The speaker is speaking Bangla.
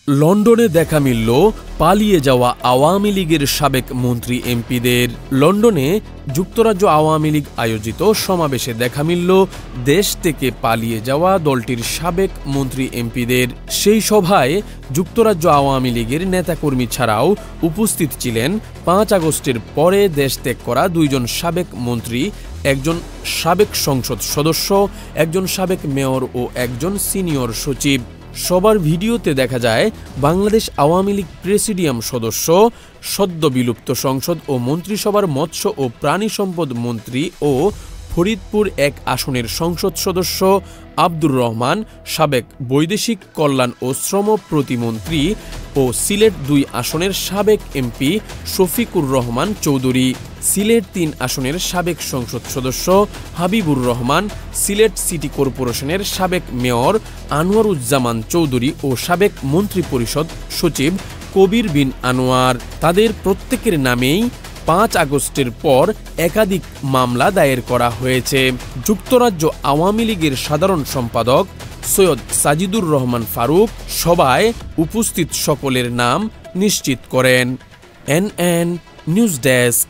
লন্ডনে দেখা মিলল পালিয়ে যাওয়া আওয়ামী লীগের সাবেক মন্ত্রী এমপিদের। লন্ডনে যুক্তরাজ্য আওয়ামী লীগ আয়োজিত সমাবেশে দেখা মিলল দেশ থেকে পালিয়ে যাওয়া দলটির সাবেক মন্ত্রী এমপিদের। সেই সভায় যুক্তরাজ্য আওয়ামী লীগের নেতাকর্মী ছাড়াও উপস্থিত ছিলেন ৫ আগস্টের পরে দেশ ত্যাগ করা ২ জন সাবেক মন্ত্রী, একজন সাবেক সংসদ সদস্য, একজন সাবেক মেয়র ও একজন সিনিয়র সচিব। সবার ভিডিওতে দেখা যায় বাংলাদেশ আওয়ামী লীগ প্রেসিডিয়াম সদস্য, সদ্য বিলুপ্ত সংসদ ও মন্ত্রিসভার মৎস্য ও প্রাণী সম্পদ মন্ত্রী ও ফরিদপুর ১ আসনের সংসদ সদস্য আব্দুর রহমান, সাবেক বৈদেশিক কল্যাণ ও শ্রম প্রতিমন্ত্রী ও সিলেট ২ আসনের সাবেক এমপি শফিকুর রহমান চৌধুরী, সিলেট ৩ আসনের সাবেক সংসদ সদস্য হাবিবুর রহমান, সিলেট সিটি কর্পোরেশনের সাবেক মেয়র আনোয়ারুজ্জামান চৌধুরী ও সাবেক মন্ত্রিপরিষদ সচিব কবির বিন আনোয়ার। তাদের প্রত্যেকের নামেই ৫ আগস্টের পর একাধিক মামলা দায়ের করা হয়েছে। যুক্তরাজ্য আওয়ামী লীগের সাধারণ সম্পাদক সৈয়দ সাজিদুর রহমান ফারুক সভায় উপস্থিত সকলের নাম নিশ্চিত করেন। NN news desk.